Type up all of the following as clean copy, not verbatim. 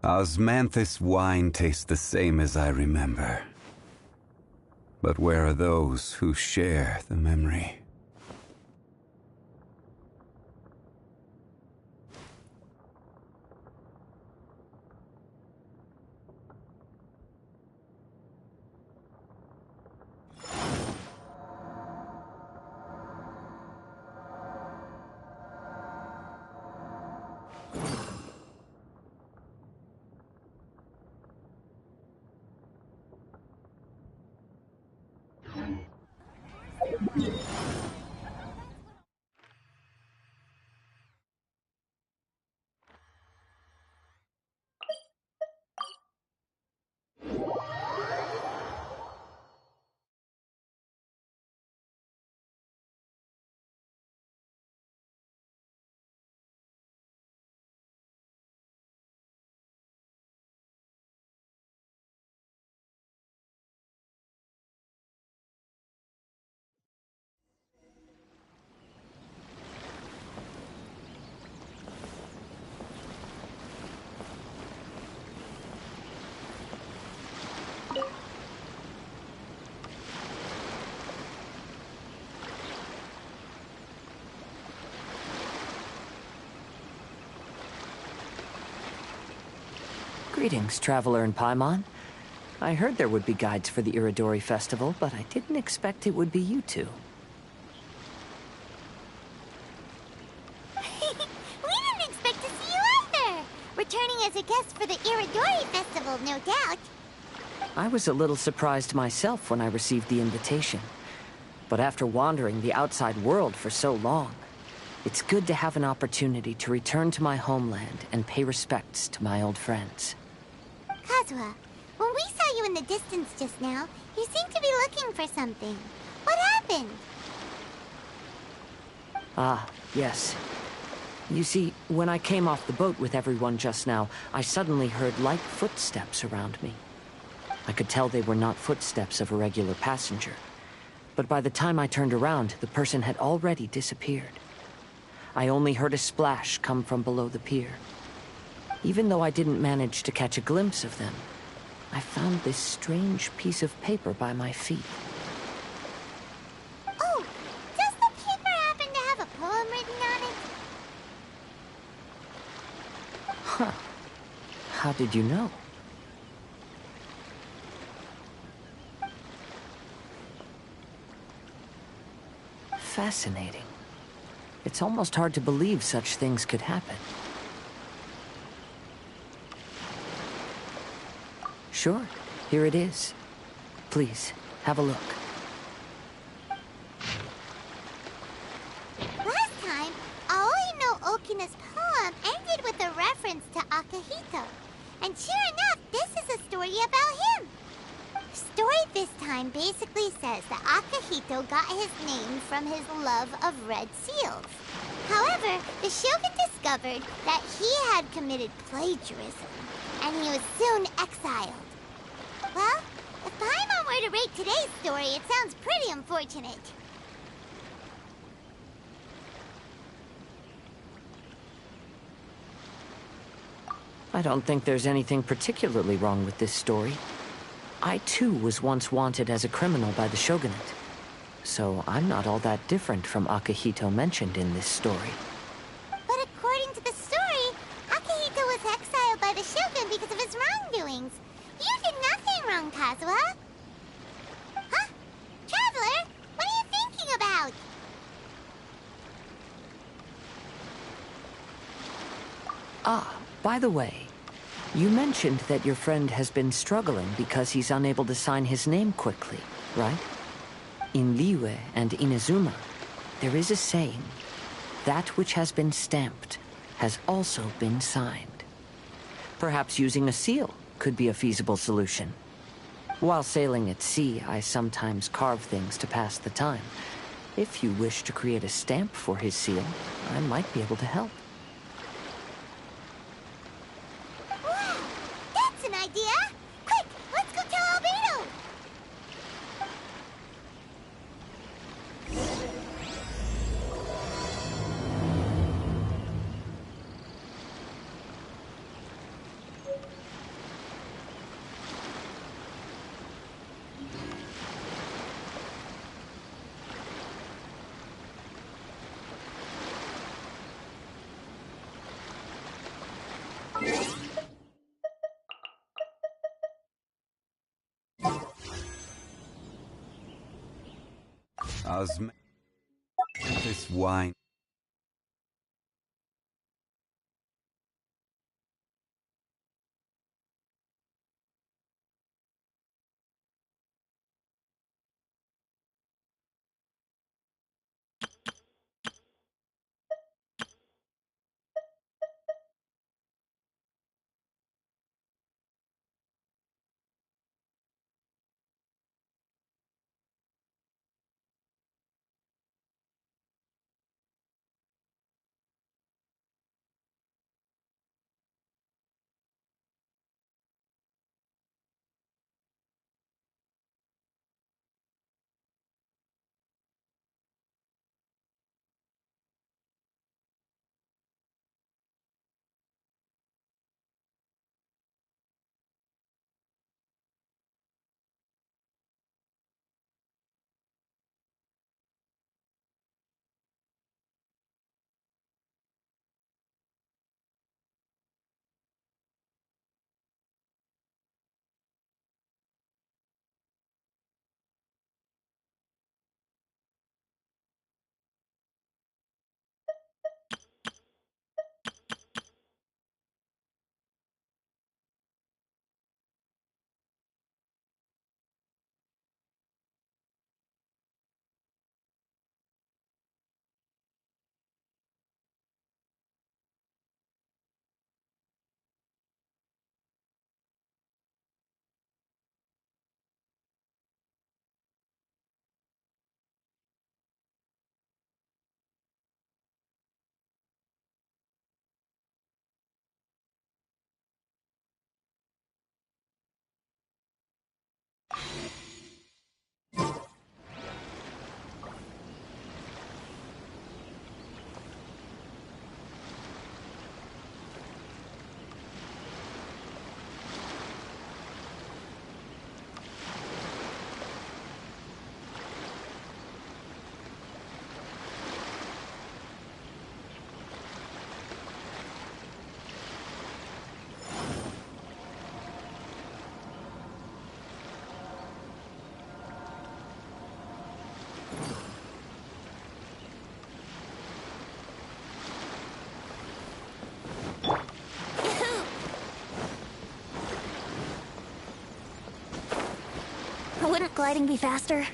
Osmanthus wine tastes the same as I remember. But where are those who share the memory? Greetings, traveler in Paimon. I heard there would be guides for the Iridori Festival, but I didn't expect it would be you two. We didn't expect to see you either! Returning as a guest for the Iridori Festival, no doubt. I was a little surprised myself when I received the invitation. But after wandering the outside world for so long, it's good to have an opportunity to return to my homeland and pay respects to my old friends. Kazuha, when we saw you in the distance just now, you seemed to be looking for something. What happened? Ah, yes. You see, when I came off the boat with everyone just now, I suddenly heard light footsteps around me. I could tell they were not footsteps of a regular passenger. But by the time I turned around, the person had already disappeared. I only heard a splash come from below the pier. Even though I didn't manage to catch a glimpse of them, I found this strange piece of paper by my feet. Oh, does the paper happen to have a poem written on it? Huh. How did you know? Fascinating. It's almost hard to believe such things could happen. Sure, here it is. Please, have a look. Last time, Aoi no Okina's poem ended with a reference to Akihito. And sure enough, this is a story about him. The story this time basically says that Akihito got his name from his love of red seals. However, the Shogun discovered that he had committed plagiarism, and he was soon exiled. Well, if Paimon were to rate today's story, it sounds pretty unfortunate. I don't think there's anything particularly wrong with this story. I too was once wanted as a criminal by the Shogunate. So I'm not all that different from Akihito mentioned in this story. But according to the story, Akihito was exiled by the Shogun because of his wrongdoings. You did nothing wrong, Kazuha. Huh? Traveler, what are you thinking about? Ah, by the way, you mentioned that your friend has been struggling because he's unable to sign his name quickly, right? In Liyue and Inazuma, there is a saying, that which has been stamped has also been signed. Perhaps using a seal could be a feasible solution. While sailing at sea, I sometimes carve things to pass the time. If you wish to create a stamp for his seal, I might be able to help. Wow, that's an idea! Quick, let's go tell Albedo! Osm. This wine. Wouldn't gliding be faster?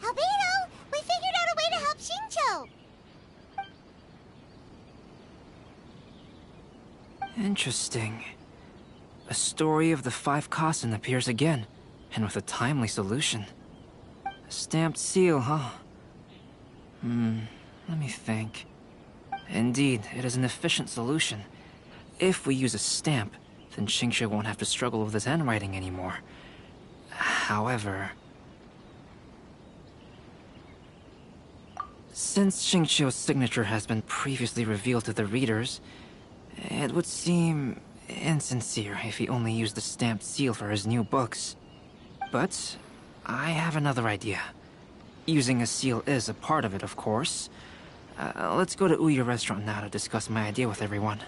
Albedo! We figured out a way to help Shincho! Interesting. A story of the five Kasen appears again, and with a timely solution. A stamped seal, huh? Let me think. Indeed, it is an efficient solution. If we use a stamp, then Xingqiu won't have to struggle with his handwriting anymore. However... since Xingqiu's signature has been previously revealed to the readers, it would seem insincere if he only used the stamped seal for his new books. But I have another idea. Using a seal is a part of it, of course. Let's go to Ouya restaurant now to discuss my idea with everyone.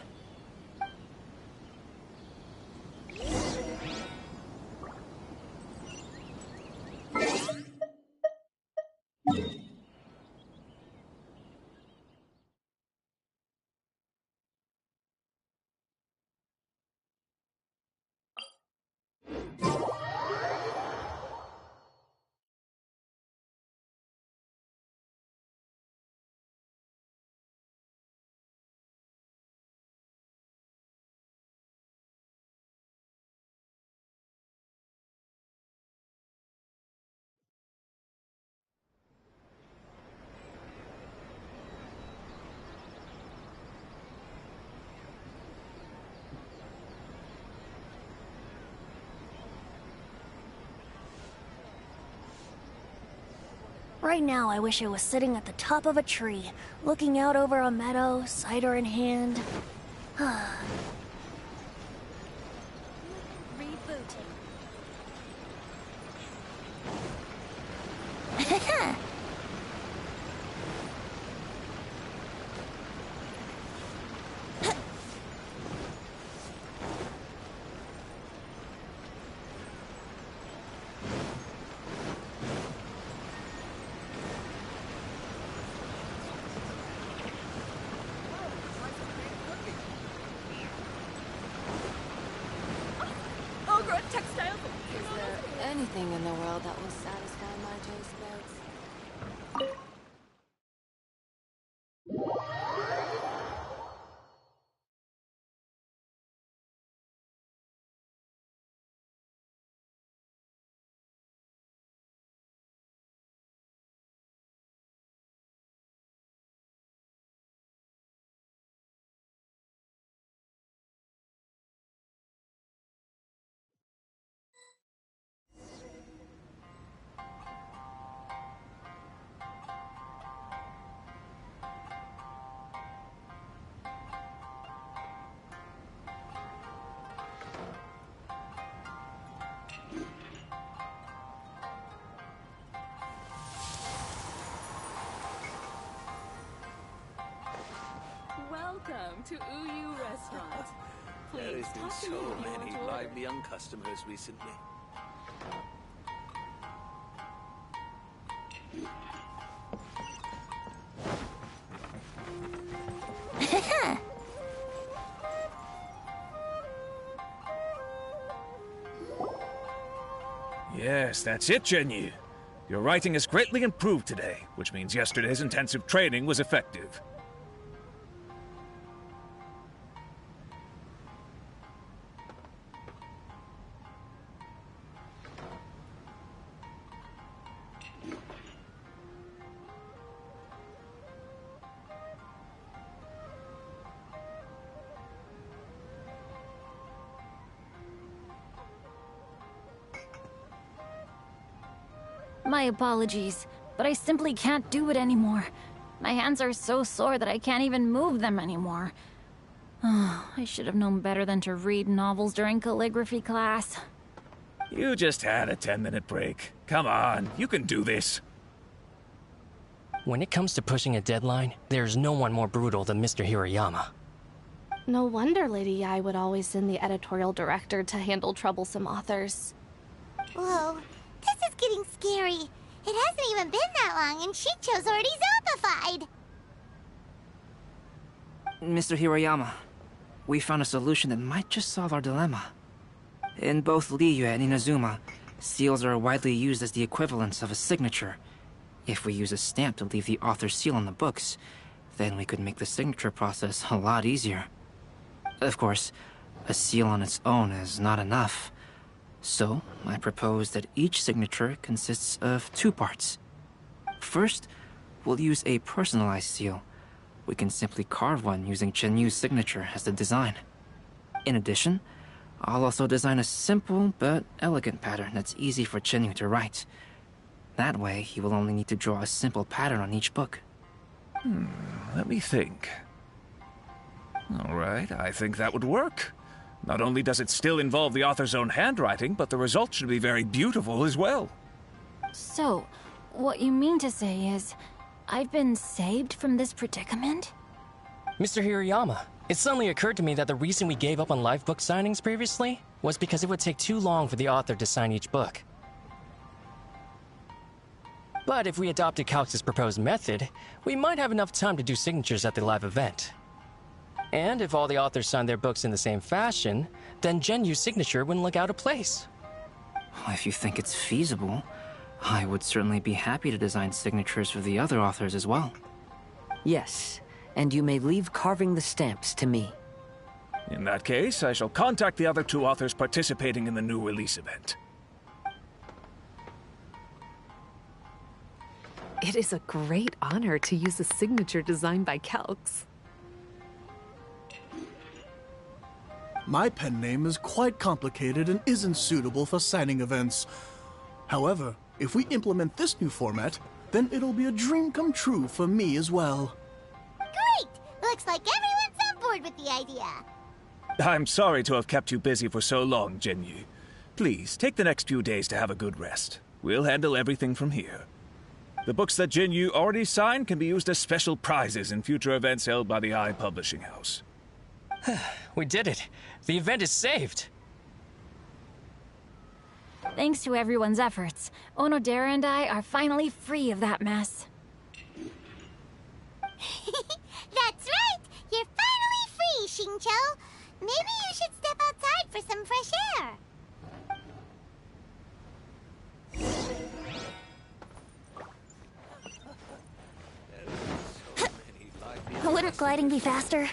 Right now, I wish I was sitting at the top of a tree, looking out over a meadow, cider in hand. Rebooting. Anything in the world that will satisfy my taste buds. Welcome to Uyu Restaurant. There Please has been talk to me so when you want many to order. lively young customers recently. Yes, that's it, Jinyu. Your writing has greatly improved today, which means yesterday's intensive training was effective. My apologies, but I simply can't do it anymore. My hands are so sore that I can't even move them anymore. Oh, I should have known better than to read novels during calligraphy class. You just had a 10-minute break. Come on, you can do this. When it comes to pushing a deadline, there's no one more brutal than Mr. Hirayama. No wonder Lady Yai would always send the editorial director to handle troublesome authors. Whoa, this is getting scary. It hasn't even been that long and Shicho's already zombified. Mr. Hirayama, we found a solution that might just solve our dilemma. In both Liyue and Inazuma, seals are widely used as the equivalents of a signature. If we use a stamp to leave the author's seal on the books, then we could make the signature process a lot easier. Of course, a seal on its own is not enough. So, I propose that each signature consists of two parts. First, we'll use a personalized seal. We can simply carve one using Chenyu's signature as the design. In addition, I'll also design a simple but elegant pattern that's easy for Chenyu to write. That way, he will only need to draw a simple pattern on each book. Let me think. All right, I think that would work. Not only does it still involve the author's own handwriting, but the result should be very beautiful as well. So, what you mean to say is, I've been saved from this predicament? Mr. Hirayama, it suddenly occurred to me that the reason we gave up on live book signings previously was because it would take too long for the author to sign each book. But if we adopted Calx's proposed method, we might have enough time to do signatures at the live event. And if all the authors signed their books in the same fashion, then Genyu's signature wouldn't look out of place. If you think it's feasible, I would certainly be happy to design signatures for the other authors as well. Yes, and you may leave carving the stamps to me. In that case, I shall contact the other two authors participating in the new release event. It is a great honor to use a signature designed by Calx. My pen name is quite complicated and isn't suitable for signing events. However, if we implement this new format, then it'll be a dream come true for me as well. Great! Looks like everyone's on board with the idea. I'm sorry to have kept you busy for so long, Jinyu. Please, take the next few days to have a good rest. We'll handle everything from here. The books that Jinyu already signed can be used as special prizes in future events held by the Eye Publishing House. We did it. The event is saved. Thanks to everyone's efforts, Onodera and I are finally free of that mess. That's right! You're finally free, Xingqiu! Maybe you should step outside for some fresh air. Wouldn't gliding be faster?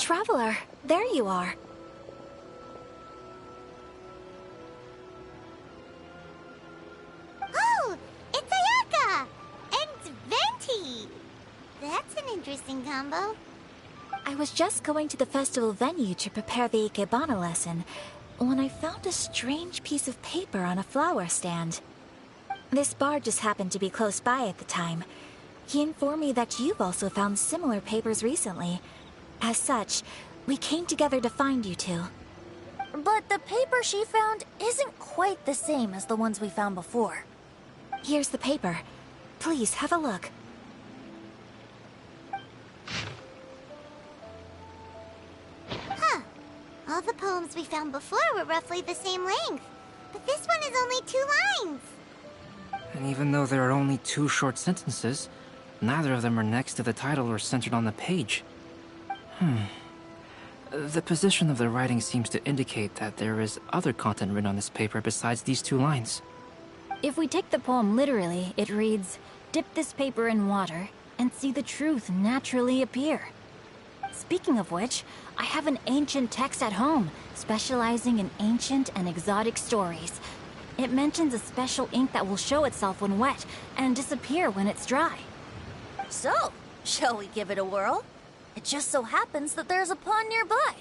Traveler, there you are. Oh, it's Ayaka! And Venti! That's an interesting combo. I was just going to the festival venue to prepare the Ikebana lesson when I found a strange piece of paper on a flower stand. This bard just happened to be close by at the time. He informed me that you've also found similar papers recently. As such, we came together to find you two. But the paper she found isn't quite the same as the ones we found before. Here's the paper. Please, have a look. Huh. All the poems we found before were roughly the same length. But this one is only 2 lines. And even though there are only 2 short sentences, neither of them are next to the title or centered on the page. The position of the writing seems to indicate that there is other content written on this paper besides these 2 lines. If we take the poem literally, it reads, "Dip this paper in water and see the truth naturally appear." Speaking of which, I have an ancient text at home, specializing in ancient and exotic stories. It mentions a special ink that will show itself when wet and disappear when it's dry. So, shall we give it a whirl? It just so happens that there's a pond nearby.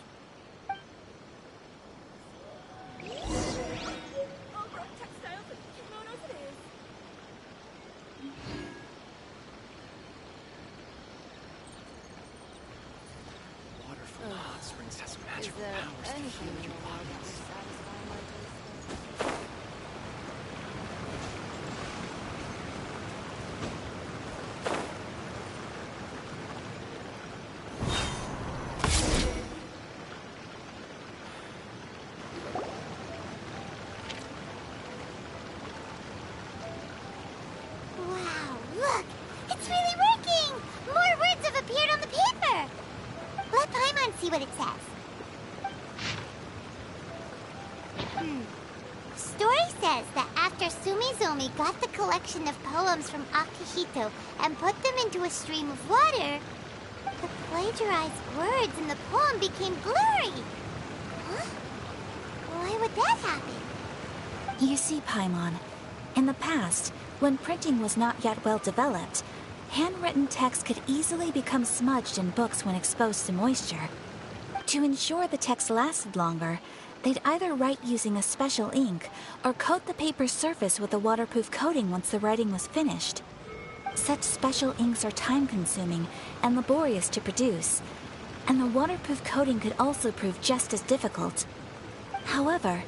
Water from the hot springs has magical Is there powers to anything heal in your the world that will satisfy my taste buds? Wow, look! It's really working! More words have appeared on the paper! Let Paimon see what it says. Story says that after Sumizomi got the collection of poems from Akihito and put them into a stream of water, the plagiarized words in the poem became blurry. Huh? Why would that happen? You see, Paimon, in the past, when printing was not yet well developed, handwritten text could easily become smudged in books when exposed to moisture. To ensure the text lasted longer, they'd either write using a special ink or coat the paper's surface with a waterproof coating once the writing was finished. Such special inks are time-consuming and laborious to produce, and the waterproof coating could also prove just as difficult. However,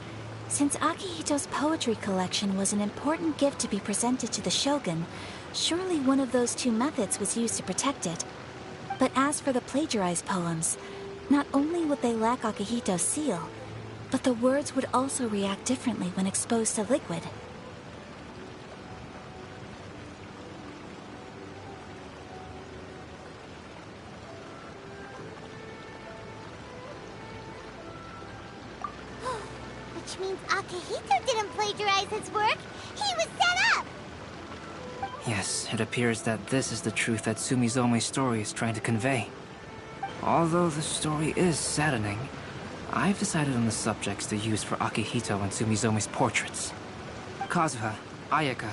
since Akihito's poetry collection was an important gift to be presented to the Shogun, surely one of those two methods was used to protect it. But as for the plagiarized poems, not only would they lack Akihito's seal, but the words would also react differently when exposed to liquid. Which means Akihito didn't plagiarize his work. He was set up! Yes, it appears that this is the truth that Sumizome's story is trying to convey. Although the story is saddening, I've decided on the subjects to use for Akihito and Sumizome's portraits. Kazuha, Ayaka,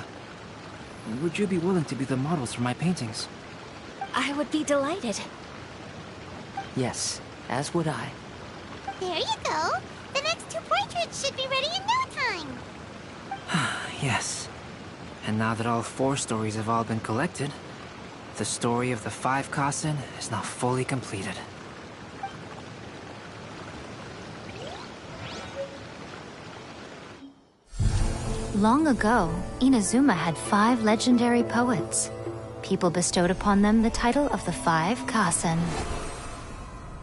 would you be willing to be the models for my paintings? I would be delighted. Yes, as would I. There you go. The next two portraits should be ready in no time. Yes. And now that all 4 stories have all been collected, the story of the 5 Kasen is now fully completed. Long ago, Inazuma had 5 legendary poets. People bestowed upon them the title of the 5 Kasen.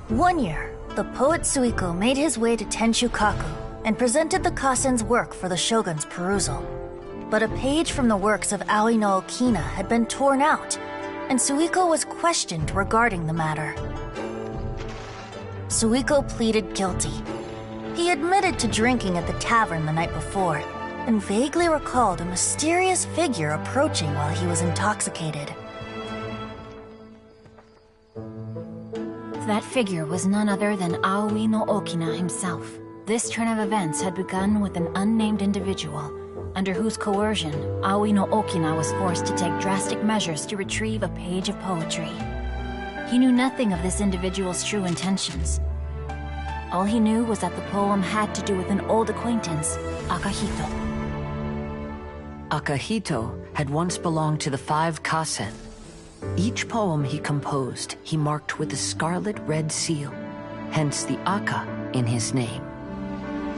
One year, the poet Suiko made his way to Tenshukaku and presented the Kasen's work for the shogun's perusal. But a page from the works of Aoi no Okina had been torn out, and Suiko was questioned regarding the matter. Suiko pleaded guilty. He admitted to drinking at the tavern the night before, and vaguely recalled a mysterious figure approaching while he was intoxicated. That figure was none other than Aoi no Okina himself. This turn of events had begun with an unnamed individual, under whose coercion, Aoi no Okina was forced to take drastic measures to retrieve a page of poetry. He knew nothing of this individual's true intentions. All he knew was that the poem had to do with an old acquaintance, Akihito. Akihito had once belonged to the 5 Kasen. Each poem he composed, he marked with a scarlet red seal, hence the Aka in his name.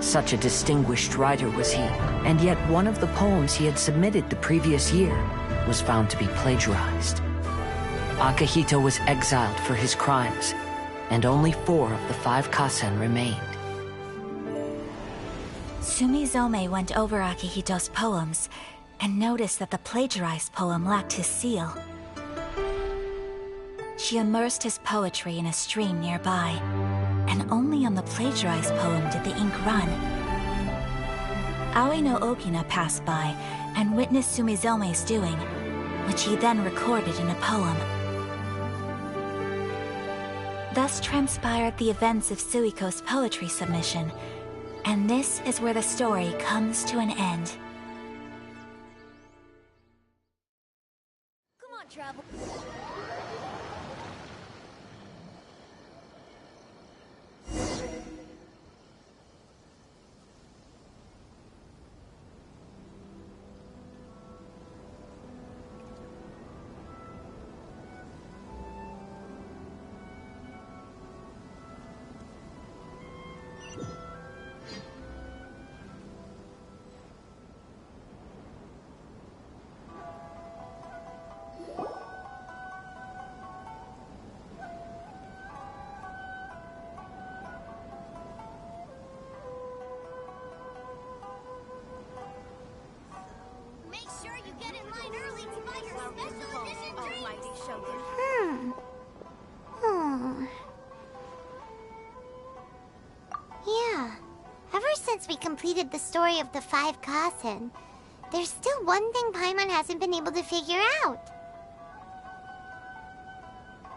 Such a distinguished writer was he, and yet one of the poems he had submitted the previous year was found to be plagiarized. Akihito was exiled for his crimes, and only 4 of the 5 Kasen remained. Sumizome went over Akihito's poems and noticed that the plagiarized poem lacked his seal. She immersed his poetry in a stream nearby, and only on the plagiarized poem did the ink run. Aoi no Okina passed by and witnessed Sumizome's doing, which he then recorded in a poem. Thus transpired the events of Suiko's poetry submission, and this is where the story comes to an end. Come on, Travel. Yeah. Ever since we completed the story of the 5 Kasen, there's still one thing Paimon hasn't been able to figure out.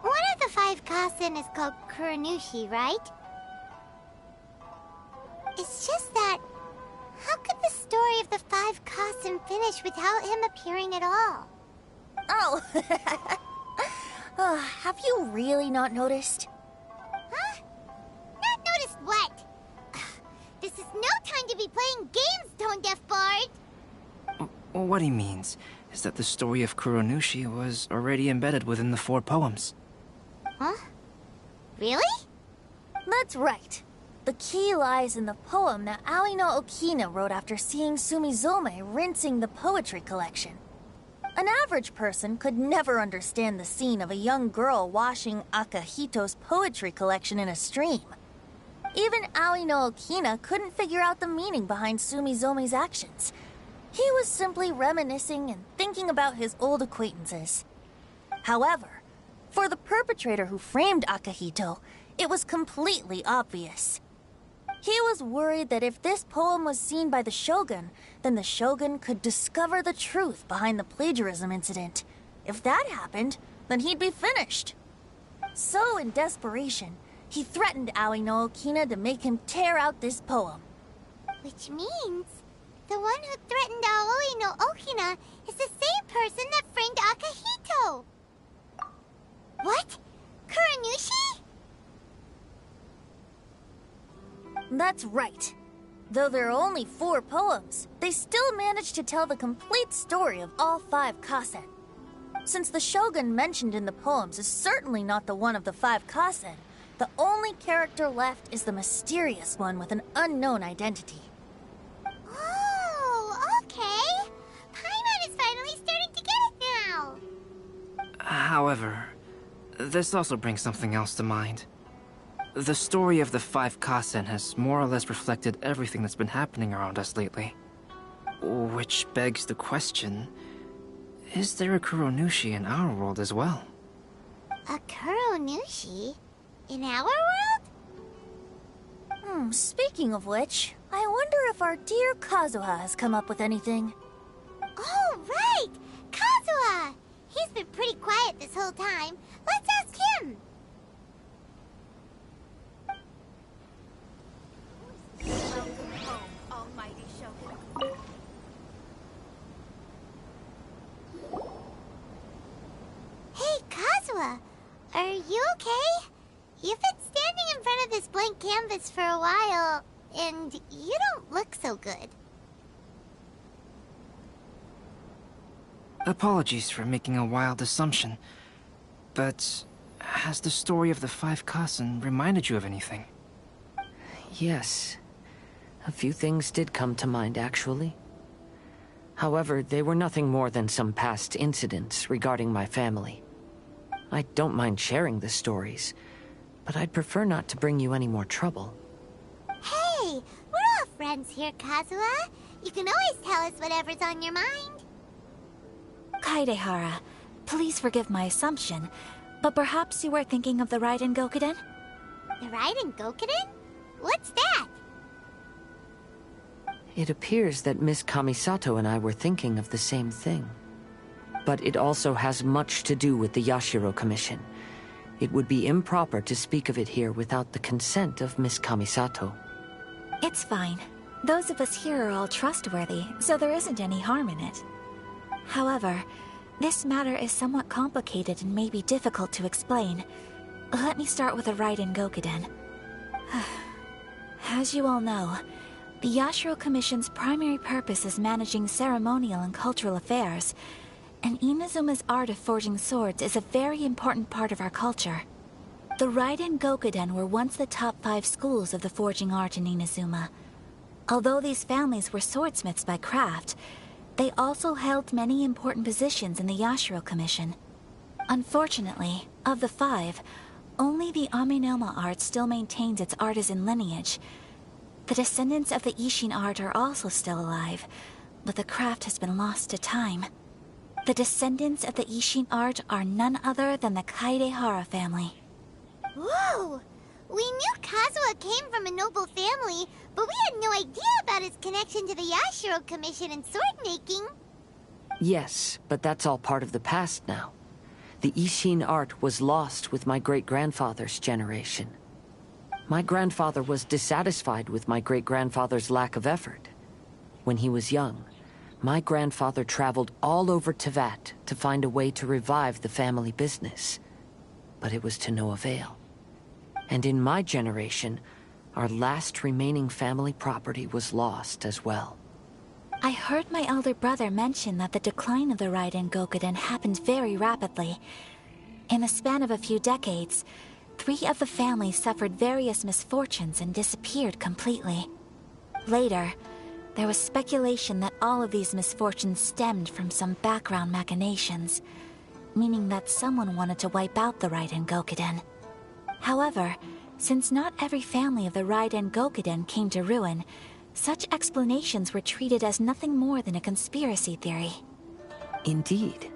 One of the 5 Kasen is called Kuranushi, right? It's just that, how could the story of the 5 Kasen finish without him appearing at all? Oh, have you really not noticed? Huh? Not noticed what? This is no time to be playing games, Tone Deaf Bard! What he means is that the story of Kuronushi was already embedded within the 4 poems. Huh? Really? That's right. The key lies in the poem that Aoi no Okina wrote after seeing Sumizome rinsing the poetry collection. An average person could never understand the scene of a young girl washing Akahito's poetry collection in a stream. Even Aoi no Okina couldn't figure out the meaning behind Sumizome's actions. He was simply reminiscing and thinking about his old acquaintances. However, for the perpetrator who framed Akahito, it was completely obvious. He was worried that if this poem was seen by the Shogun, then the Shogun could discover the truth behind the plagiarism incident. If that happened, then he'd be finished. So, in desperation, he threatened Aoi no Okina to make him tear out this poem. Which means the one who threatened Aoi no Okina is the same person that framed Akahito. What? Kuronushi? That's right. Though there are only 4 poems, they still managed to tell the complete story of all 5 kasen. Since the Shogun mentioned in the poems is certainly not the one of the 5 kasen, the only character left is the mysterious one with an unknown identity. Oh, okay. Paimon is finally starting to get it now. However, this also brings something else to mind. The story of the 5 kasen has more or less reflected everything that's been happening around us lately. Which begs the question, is there a Kuronushi in our world as well? A Kuronushi? In our world? Speaking of which, I wonder if our dear Kazuha has come up with anything. Oh, right! Kazuha! He's been pretty quiet this whole time. Let's ask him! Welcome home, almighty Shogun. Hey, Kazuha! Are you okay? You've been standing in front of this blank canvas for a while, and you don't look so good. Apologies for making a wild assumption, but has the story of the 5 kasen reminded you of anything? Yes. A few things did come to mind, actually. However, they were nothing more than some past incidents regarding my family. I don't mind sharing the stories, but I'd prefer not to bring you any more trouble. Hey! We're all friends here, Kazuha. You can always tell us whatever's on your mind. Kaidehara, please forgive my assumption, but perhaps you were thinking of the Raiden Gokuden? The Raiden Gokuden? What's that? It appears that Miss Kamisato and I were thinking of the same thing. But it also has much to do with the Yashiro Commission. It would be improper to speak of it here without the consent of Miss Kamisato. It's fine. Those of us here are all trustworthy, so there isn't any harm in it. However, this matter is somewhat complicated and may be difficult to explain. Let me start with the Raiden Gokuden. As you all know, the Yashiro Commission's primary purpose is managing ceremonial and cultural affairs, and Inazuma's art of forging swords is a very important part of our culture. The Raiden Gokuden were once the top 5 schools of the forging art in Inazuma. Although these families were swordsmiths by craft, they also held many important positions in the Yashiro Commission. Unfortunately, of the 5, only the Aminoma art still maintains its artisan lineage. The descendants of the Ishin art are also still alive, but the craft has been lost to time. The descendants of the Ishin art are none other than the Kaidehara family. Whoa! We knew Kazuha came from a noble family, but we had no idea about his connection to the Yashiro Commission and sword making. Yes, but that's all part of the past now. The Ishin art was lost with my great-grandfather's generation. My grandfather was dissatisfied with my great-grandfather's lack of effort. When he was young, my grandfather traveled all over Teyvat to find a way to revive the family business. But it was to no avail. And in my generation, our last remaining family property was lost as well. I heard my elder brother mention that the decline of the Raiden Gokuden happened very rapidly. In the span of a few decades, 3 of the families suffered various misfortunes and disappeared completely. Later, there was speculation that all of these misfortunes stemmed from some background machinations, meaning that someone wanted to wipe out the Raiden Gokuden. However, since not every family of the Raiden Gokuden came to ruin, such explanations were treated as nothing more than a conspiracy theory. Indeed.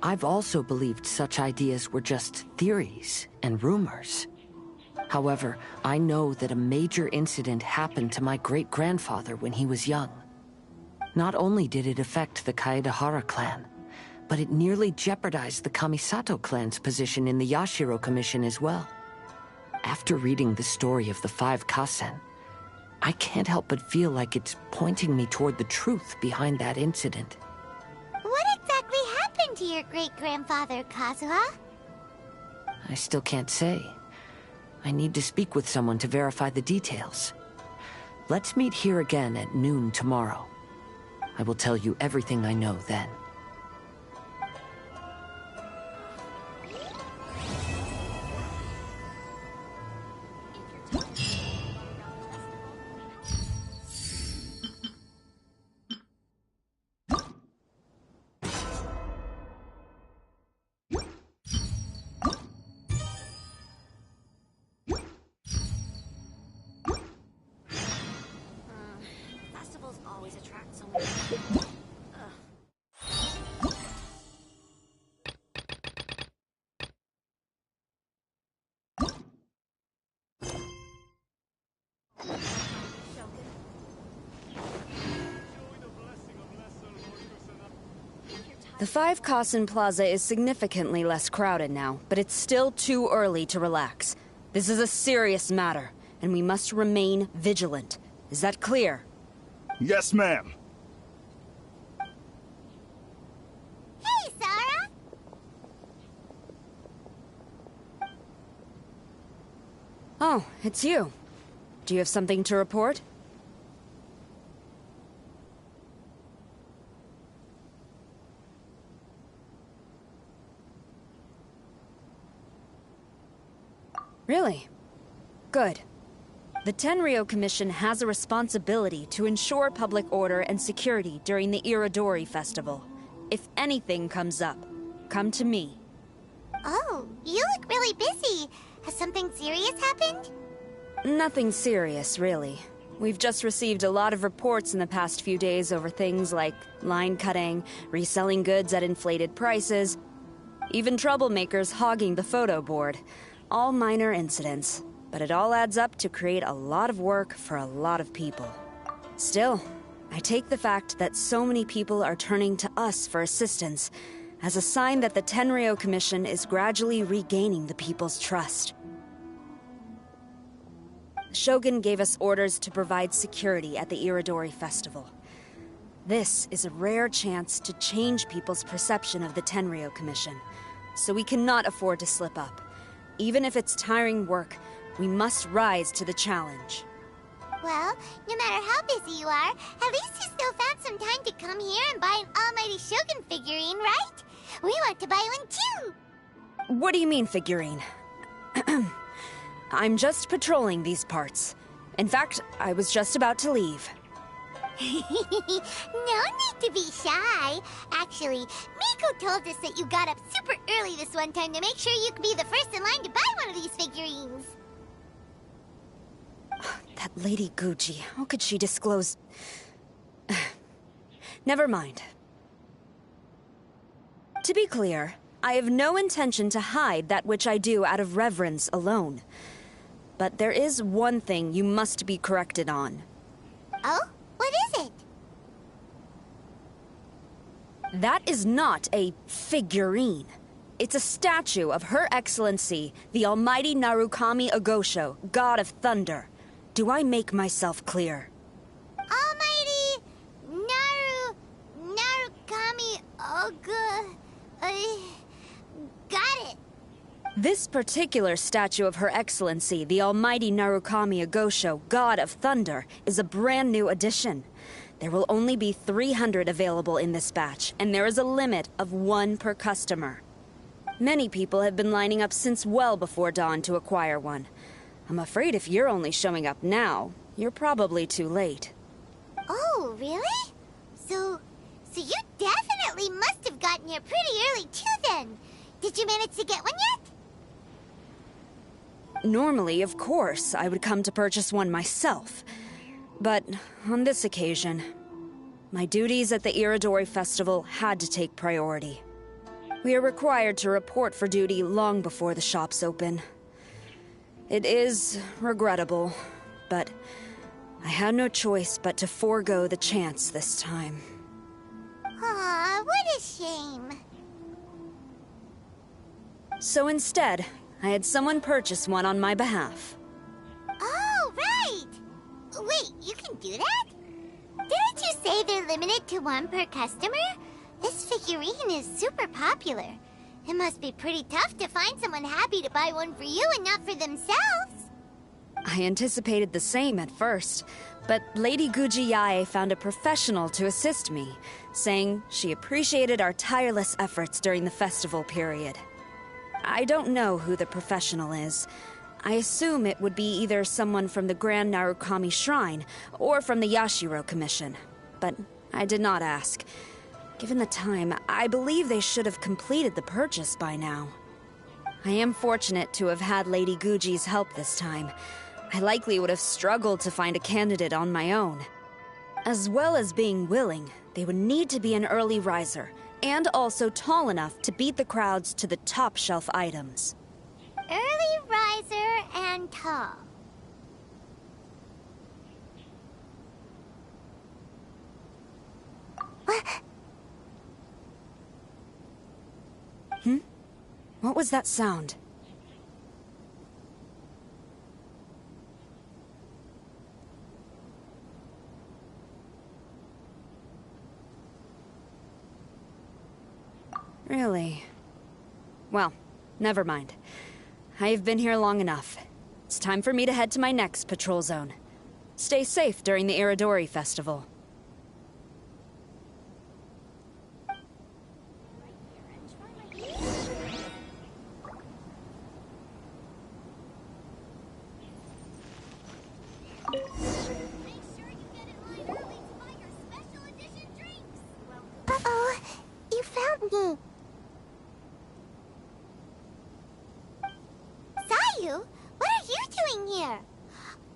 I've also believed such ideas were just theories and rumors. However, I know that a major incident happened to my great-grandfather when he was young. Not only did it affect the Kaedahara clan, but it nearly jeopardized the Kamisato clan's position in the Yashiro Commission as well. After reading the story of the 5 Kasen, I can't help but feel like it's pointing me toward the truth behind that incident. What exactly happened to your great-grandfather, Kazuha? I still can't say. I need to speak with someone to verify the details. Let's meet here again at noon tomorrow. I will tell you everything I know then. Festivals always attract so many people. The 5 Kasen Plaza is significantly less crowded now, but it's still too early to relax. This is a serious matter, and we must remain vigilant. Is that clear? Yes, ma'am. Hey, Sarah! Oh, it's you. Do you have something to report? Really? Good. The Tenryou Commission has a responsibility to ensure public order and security during the Irodori Festival. If anything comes up, come to me. Oh, you look really busy. Has something serious happened? Nothing serious, really. We've just received a lot of reports in the past few days over things like line cutting, reselling goods at inflated prices, even troublemakers hogging the photo board. All minor incidents, but it all adds up to create a lot of work for a lot of people. Still, I take the fact that so many people are turning to us for assistance as a sign that the Tenryou Commission is gradually regaining the people's trust. The Shogun gave us orders to provide security at the Irodori Festival. This is a rare chance to change people's perception of the Tenryou Commission, so we cannot afford to slip up. Even if it's tiring work, we must rise to the challenge. Well, no matter how busy you are, at least you still found some time to come here and buy an Almighty Shogun figurine, right? We want to buy one too! What do you mean, figurine? I'm just patrolling these parts. In fact, I was just about to leave. No need to be shy. Actually, Miko told us that you got up super early this one time to make sure you could be the first in line to buy one of these figurines. That Lady Gucci, how could she disclose... Never mind. To be clear, I have no intention to hide that which I do out of reverence alone. But there is one thing you must be corrected on. Oh? What is it? That is not a figurine. It's a statue of Her Excellency, the Almighty Narukami Agosho, God of Thunder. Do I make myself clear? Almighty Narukami got it. This particular statue of Her Excellency, the Almighty Narukami Agosho, God of Thunder, is a brand new addition. There will only be 300 available in this batch, and there is a limit of 1 per customer. Many people have been lining up since well before dawn to acquire one. I'm afraid if you're only showing up now, you're probably too late. Oh, really? So you definitely must have gotten here pretty early too then. Did you manage to get one yet? Normally, of course, I would come to purchase one myself. But on this occasion, my duties at the Iridori Festival had to take priority. We are required to report for duty long before the shops open. It is regrettable, but I had no choice but to forego the chance this time. Aw, what a shame. So instead, I had someone purchase one on my behalf. Oh, right! Wait, you can do that? Didn't you say they're limited to 1 per customer? This figurine is super popular. It must be pretty tough to find someone happy to buy one for you and not for themselves. I anticipated the same at first, but Lady Guji Yae found a professional to assist me, saying she appreciated our tireless efforts during the festival period. I don't know who the professional is. I assume it would be either someone from the Grand Narukami Shrine or from the Yashiro Commission, but I did not ask. Given the time, I believe they should have completed the purchase by now. I am fortunate to have had Lady Guji's help this time. I likely would have struggled to find a candidate on my own. As well as being willing, they would need to be an early riser, and also tall enough to beat the crowds to the top shelf items. Early riser and tall. What was that sound? Really? Well, never mind. I've been here long enough. It's time for me to head to my next patrol zone. Stay safe during the Iridori Festival. Uh-oh, you found me. Sayu, what are you doing here?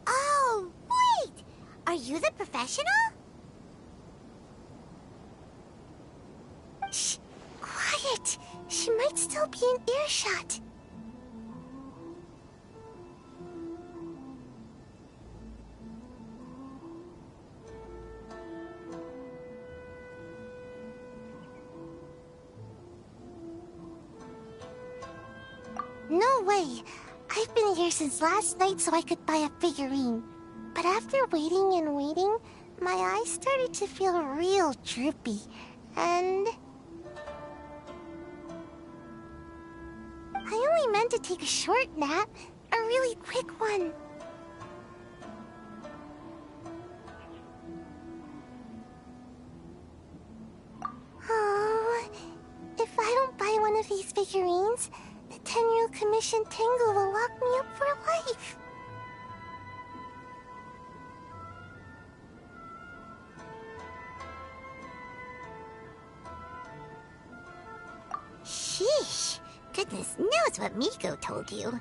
Oh, wait! Are you the professional? Shh, quiet. She might still be in earshot. No way! I've been here since last night so I could buy a figurine. But after waiting and waiting, my eyes started to feel real droopy. And... I only meant to take a short nap. A really quick one. Oh, if I don't buy one of these figurines, the Tenryou Commission Tengu will lock me up for life. Sheesh. Goodness knows what Miko told you.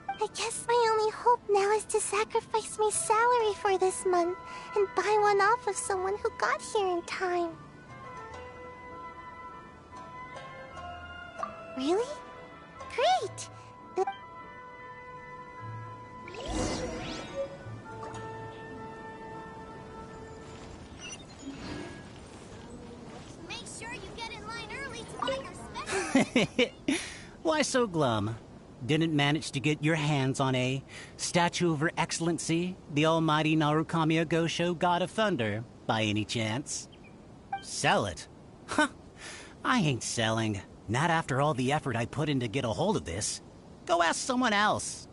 I guess my only hope now is to sacrifice my salary for this month and buy one off of someone who got here in time. Really? Great! Make sure you get in line early to buy your special... Why so glum? Didn't manage to get your hands on a statue of Her Excellency, the almighty Narukami Agosho, God of Thunder, by any chance? Sell it? Huh! I ain't selling. Not after all the effort I put in to get a hold of this. Go ask someone else.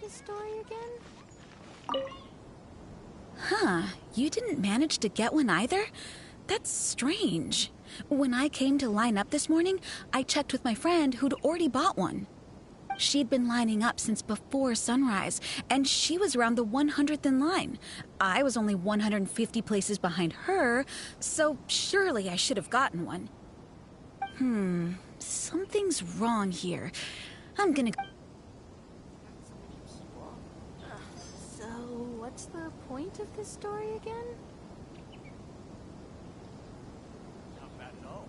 this story again? Huh, you didn't manage to get one either? That's strange. When I came to line up this morning, I checked with my friend who'd already bought one. She'd been lining up since before sunrise, and she was around the 100th in line. I was only 150 places behind her, so surely I should have gotten one. Something's wrong here. I'm gonna... So, what's the point of this story again? Not bad at all.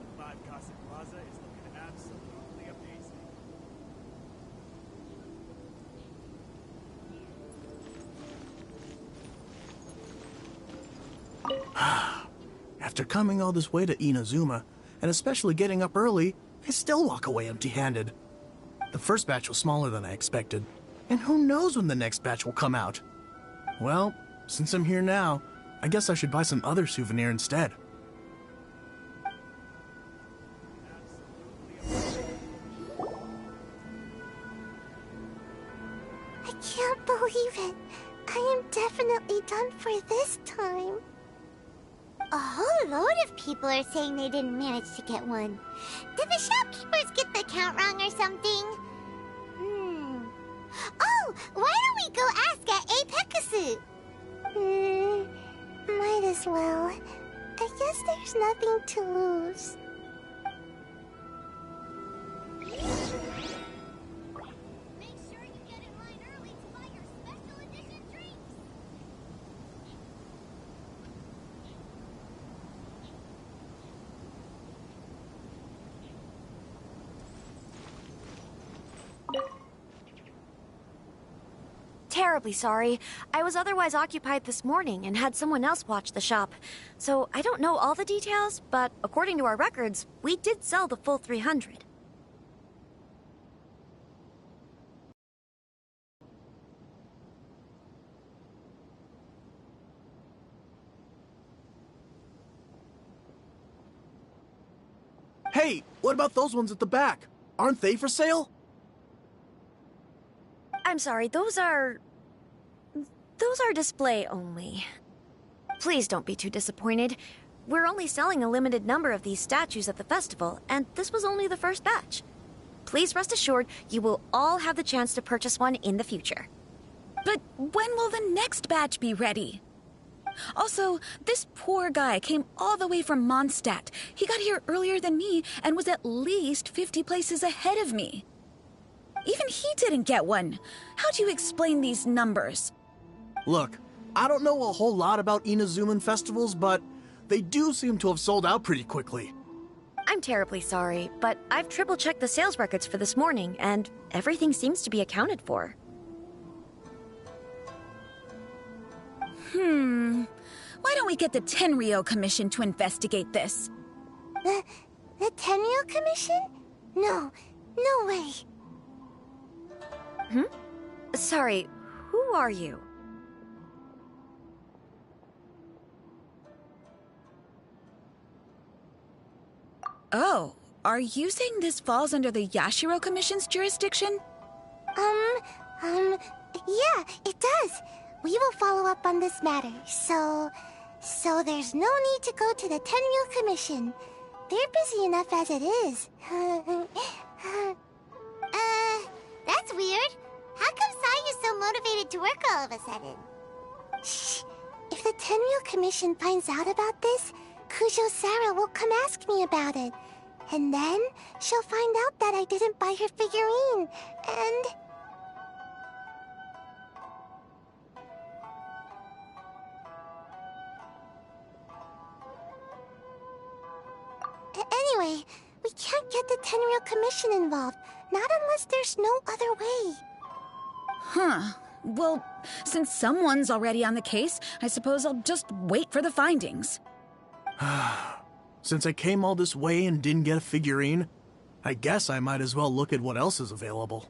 The Five Casa Plaza is looking absolutely amazing. After coming all this way to Inazuma, and especially getting up early, I still walk away empty-handed. The first batch was smaller than I expected, and who knows when the next batch will come out. Well, since I'm here now, I guess I should buy some other souvenir instead. I can't believe it. I am definitely done for this time. A whole load of people are saying they didn't manage to get one. Did the shopkeepers get the count wrong or something? Oh, why don't we go ask at Apekasu? Might as well. I guess there's nothing to lose. Terribly sorry. I was otherwise occupied this morning and had someone else watch the shop. So I don't know all the details, but according to our records, we did sell the full 300. Hey, what about those ones at the back? Aren't they for sale? I'm sorry, those are display only. Please don't be too disappointed. We're only selling a limited number of these statues at the festival, and this was only the first batch. Please rest assured, you will all have the chance to purchase one in the future. But when will the next batch be ready? Also, this poor guy came all the way from Mondstadt. He got here earlier than me and was at least 50 places ahead of me. Even he didn't get one. How do you explain these numbers? Look, I don't know a whole lot about Inazuman festivals, but they do seem to have sold out pretty quickly. I'm terribly sorry, but I've triple-checked the sales records for this morning, and everything seems to be accounted for. Why don't we get the Tenryou Commission to investigate this? The Tenryou Commission? No way. Sorry, who are you? Oh, are you saying this falls under the Yashiro Commission's jurisdiction? Yeah, it does. We will follow up on this matter, so there's no need to go to the Tenryou Commission. They're busy enough as it is. That's weird. How come Sayu's so motivated to work all of a sudden? Shh. If the Tenryou Commission finds out about this, Kujo Sarah will come ask me about it. And then she'll find out that I didn't buy her figurine, and... Anyway, we can't get the Tenryou Commission involved, not unless there's no other way. Well, since someone's already on the case, I suppose I'll just wait for the findings. Since I came all this way and didn't get a figurine, I guess I might as well look at what else is available.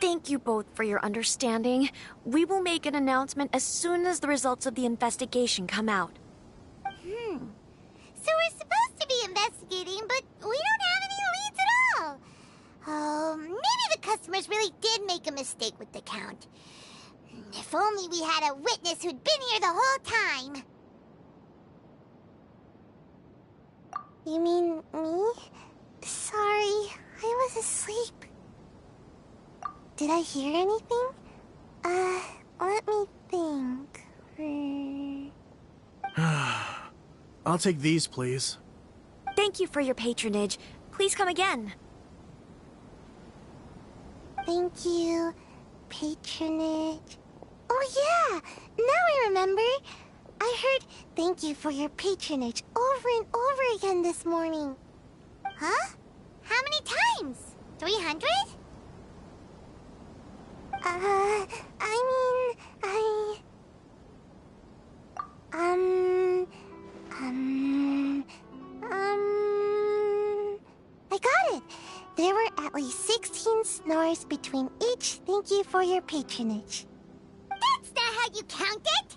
Thank you both for your understanding. We will make an announcement as soon as the results of the investigation come out. So we're supposed to be investigating, but we don't have any leads at all. Oh, maybe the customer performers really did make a mistake with the count. If only we had a witness who'd been here the whole time. You mean me? Sorry, I was asleep. Did I hear anything? Let me think. I'll take these, please. Thank you for your patronage. Please come again. Thank you. Patronage. Oh yeah, now I remember. I heard thank you for your patronage over and over again this morning. Huh? How many times? 300? I got it. There were at least 16 snores between each thank you for your patronage. That's not how you count it!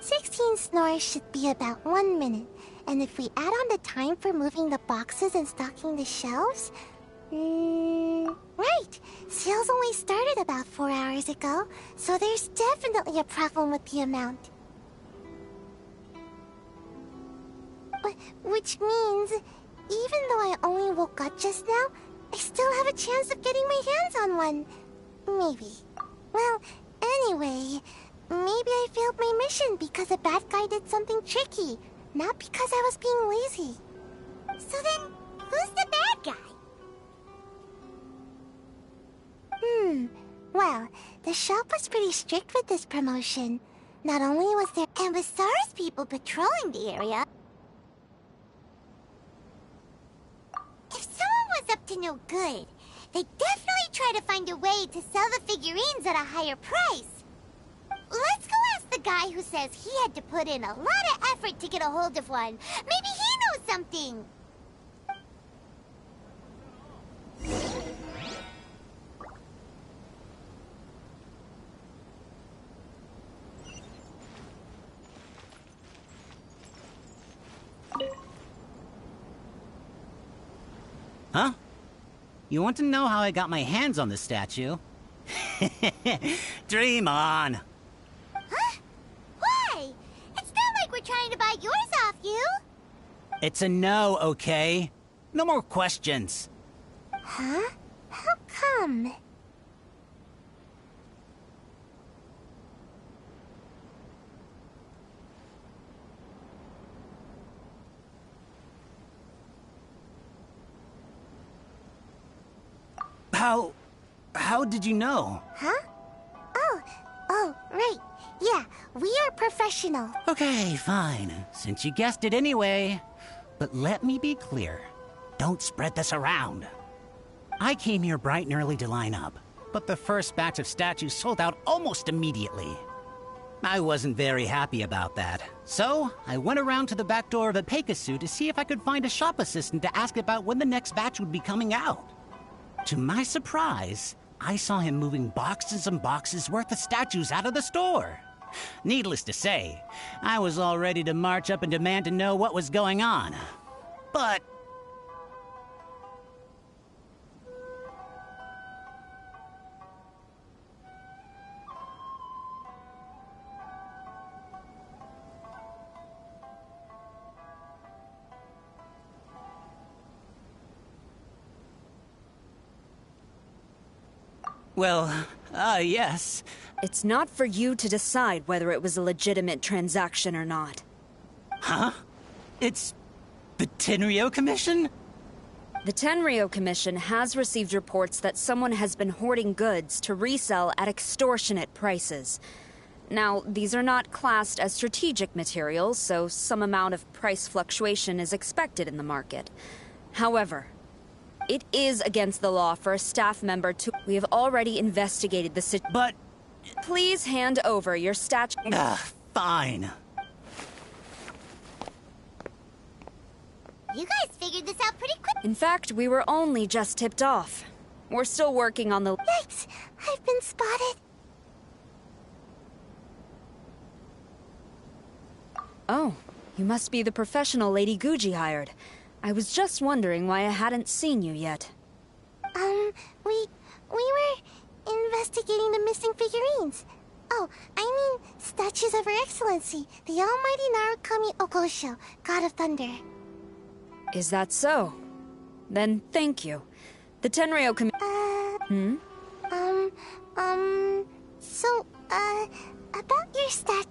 16 snores should be about 1 minute, and if we add on the time for moving the boxes and stocking the shelves... right! Sales only started about 4 hours ago, so there's definitely a problem with the amount. Which means, even though I only woke up just now, I still have a chance of getting my hands on one. Maybe. Well, anyway, maybe I failed my mission because a bad guy did something tricky, not because I was being lazy. So then, who's the bad guy? Well, the shop was pretty strict with this promotion. Not only was there Ambasaurus people patrolling the area, if someone was up to no good, they'd definitely try to find a way to sell the figurines at a higher price. Let's go ask the guy who says he had to put in a lot of effort to get a hold of one. Maybe he knows something. Huh? You want to know how I got my hands on the statue? Dream on! Huh? Why? It's not like we're trying to buy yours off you. It's a no, okay? No more questions. Huh? How come? How did you know? Huh? Oh, right. Yeah, we are professional. Okay, fine. Since you guessed it anyway. But let me be clear. Don't spread this around. I came here bright and early to line up, but the first batch of statues sold out almost immediately. I wasn't very happy about that. So, I went around to the back door of a Pegasus to see if I could find a shop assistant to ask about when the next batch would be coming out. To my surprise, I saw him moving boxes and boxes worth of statues out of the store. Needless to say, I was all ready to march up and demand to know what was going on. But... well, yes. It's not for you to decide whether it was a legitimate transaction or not. Huh? It's the Tenryo Commission? The Tenryo Commission has received reports that someone has been hoarding goods to resell at extortionate prices. Now, these are not classed as strategic materials, so some amount of price fluctuation is expected in the market. However, it is against the law for a staff member to... We have already investigated the situation. But... Please hand over your statue... Fine. You guys figured this out pretty quick. In fact, we were only just tipped off. We're still working on the... Yikes! I've been spotted. Oh, you must be the professional Lady Guji hired. I was just wondering why I hadn't seen you yet. We were investigating the missing figurines. Oh, I mean, statues of Her Excellency, the Almighty Narukami Okosho, God of Thunder. Is that so? Then thank you. The Tenryo about your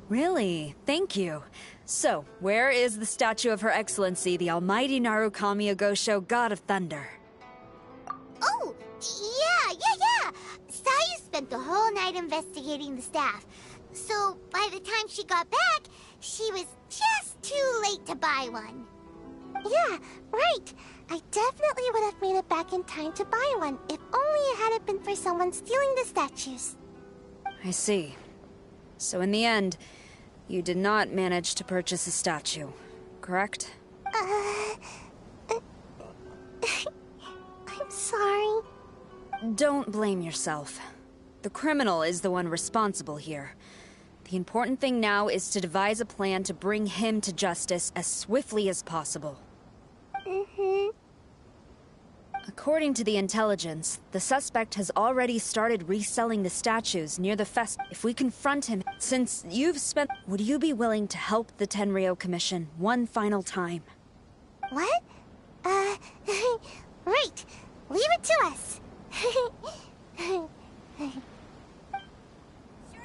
Really? Thank you. So, where is the statue of Her Excellency, the Almighty Narukami Ogosho, God of Thunder? Oh, yeah. Sayu spent the whole night investigating the staff. So, by the time she got back, she was just too late to buy one. Yeah, right. I definitely would have made it back in time to buy one, if only it hadn't been for someone stealing the statues. I see. So in the end, you did not manage to purchase a statue, correct? I'm sorry. Don't blame yourself. The criminal is the one responsible here. The important thing now is to devise a plan to bring him to justice as swiftly as possible. According to the intelligence, the suspect has already started reselling the statues near the fest. If we confront him, since you've spent... Would you be willing to help the Tenryo Commission one final time? What? Right. Leave it to us. Sure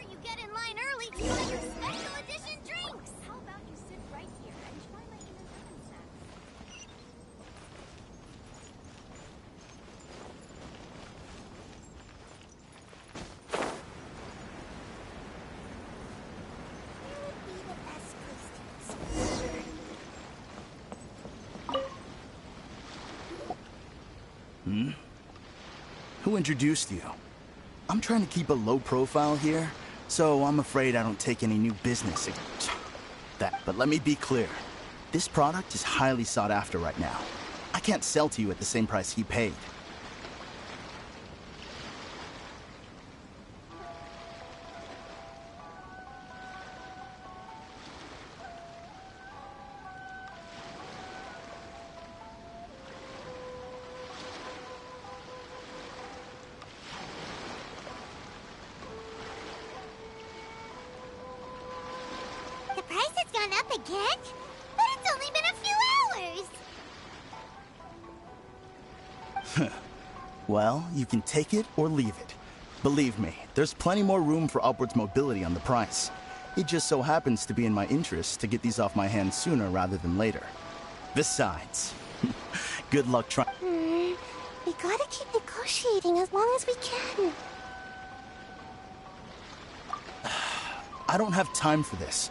you get in line early to buy your special edition drinks. How about you sit right here and try my Inazuman snacks? Who introduced you? I'm trying to keep a low profile here, so I'm afraid I don't take any new business. But let me be clear. This product is highly sought after right now. I can't sell to you at the same price he paid. The price has gone up again? But it's only been a few hours! Well, you can take it or leave it. Believe me, there's plenty more room for upwards mobility on the price. It just so happens to be in my interest to get these off my hands sooner rather than later. Besides, good luck trying. We gotta keep negotiating as long as we can. I don't have time for this.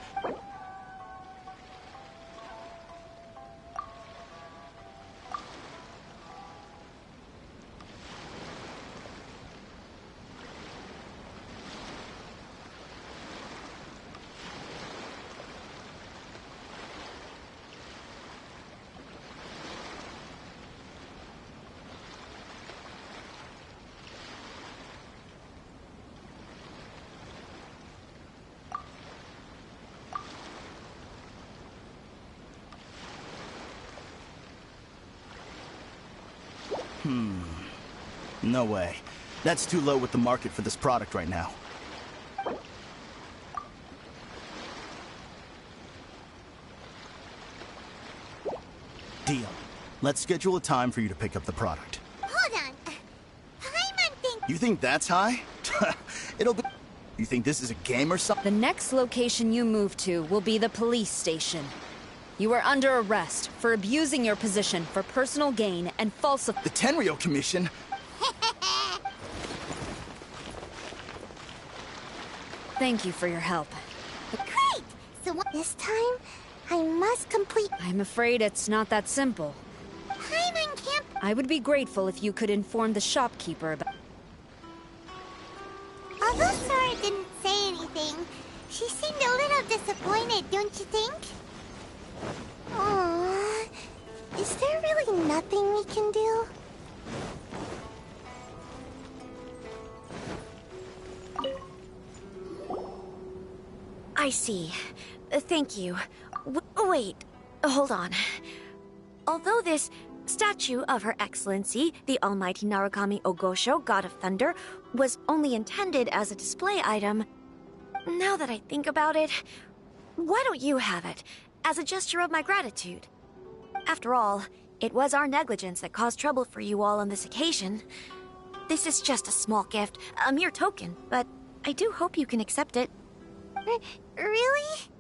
No way. That's too low with the market for this product right now. Deal. Let's schedule a time for you to pick up the product. Hold on. I'm thinking... You think that's high? It'll be... You think this is a game or something? The next location you move to will be the police station. You are under arrest for abusing your position for personal gain and falsifying... The Tenryo Commission? Thank you for your help. Great! So what this time, I must complete... I'm afraid it's not that simple. Paimon can't... I would be grateful if you could inform the shopkeeper about... Although Sora didn't say anything, she seemed a little disappointed, don't you think? Aww. Is there really nothing we can do? I see. Thank you. Wait, hold on. Although this statue of Her Excellency, the Almighty Narukami Ogosho, God of Thunder, was only intended as a display item. Now that I think about it, why don't you have it, as a gesture of my gratitude? After all, it was our negligence that caused trouble for you all on this occasion. This is just a small gift, a mere token, but I do hope you can accept it. Really?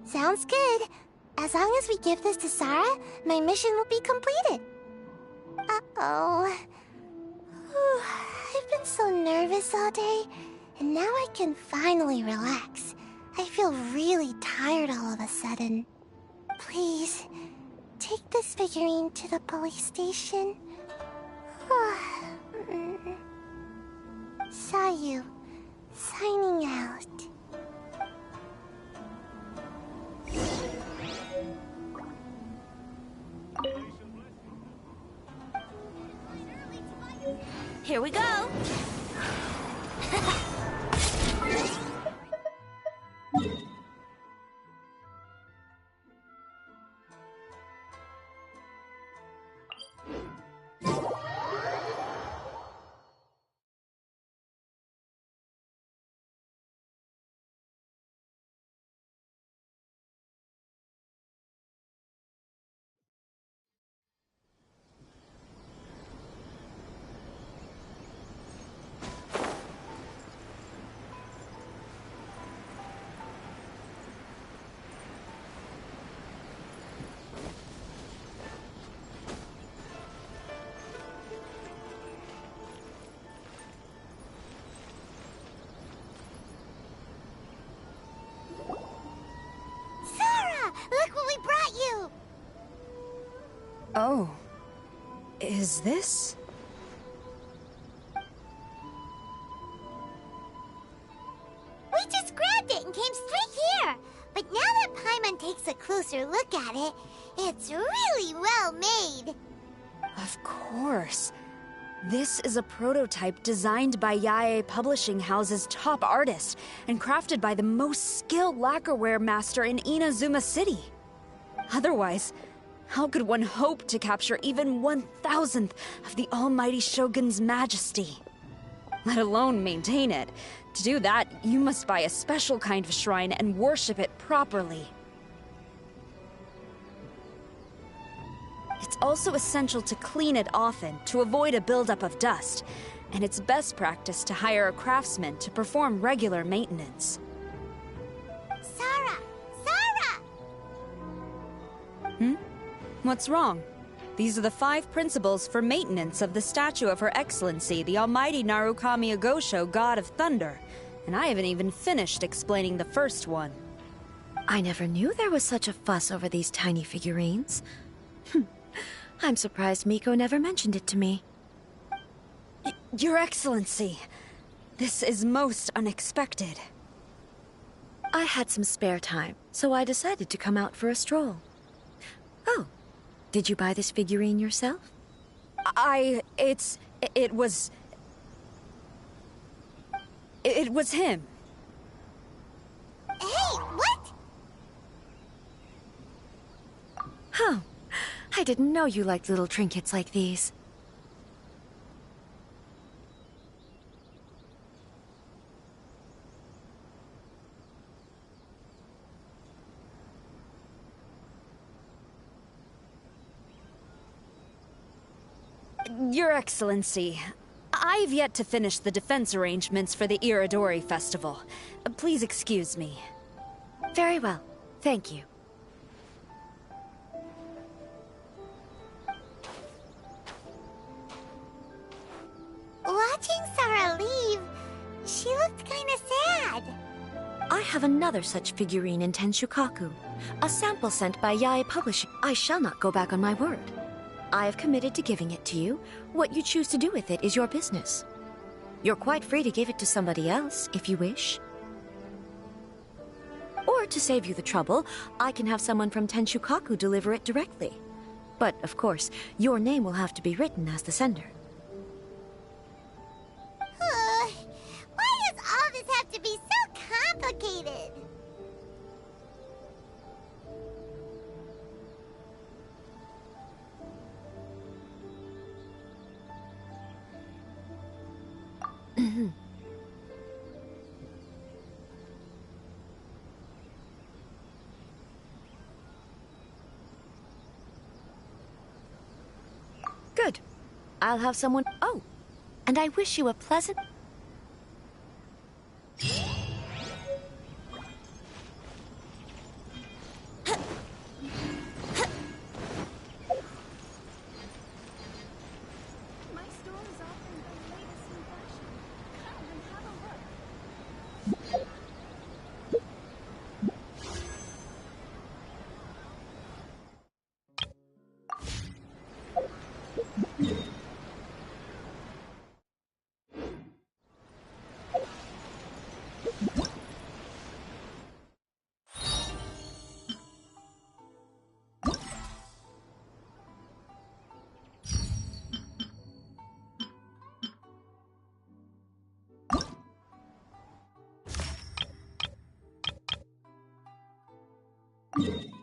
Sounds good. As long as we give this to Sarah, my mission will be completed. Uh-oh. I've been so nervous all day, and now I can finally relax. I feel really tired all of a sudden. Please, take this figurine to the police station. Sayu, signing out. Here we go! Look what we brought you! Oh. Is this? We just grabbed it and came straight here! But now that Paimon takes a closer look at it, it's really well made! Of course. This is a prototype designed by Yae Publishing House's top artist and crafted by the most skilled lacquerware master in Inazuma City. Otherwise, how could one hope to capture even 1,000th of the Almighty Shogun's majesty? Let alone maintain it. To do that, you must buy a special kind of shrine and worship it properly. It's also essential to clean it often to avoid a buildup of dust, and it's best practice to hire a craftsman to perform regular maintenance. Sarah! Sarah! What's wrong? These are the 5 principles for maintenance of the statue of Her Excellency, the Almighty Narukami Ogosho, God of Thunder, and I haven't even finished explaining the first one. I never knew there was such a fuss over these tiny figurines. I'm surprised Miko never mentioned it to me. Your Excellency, this is most unexpected. I had some spare time, so I decided to come out for a stroll. Oh, did you buy this figurine yourself? It was him. Hey, what? Oh, I didn't know you liked little trinkets like these. Your Excellency, I've yet to finish the defense arrangements for the Iridori Festival. Please excuse me. Very well. Thank you. Watching Sarah leave, she looked kinda sad. I have have another such figurine in Tenshukaku. A sample sent by Yae Publishing. I shall not go back on my word. I have committed to giving it to you. What you choose to do with it is your business. You're quite free to give it to somebody else, if you wish. Or, to save you the trouble, I can have someone from Tenshukaku deliver it directly. But, of course, your name will have to be written as the sender. Why does all this have to be so complicated? Good. I'll have someone... Oh, and I wish you a pleasant... You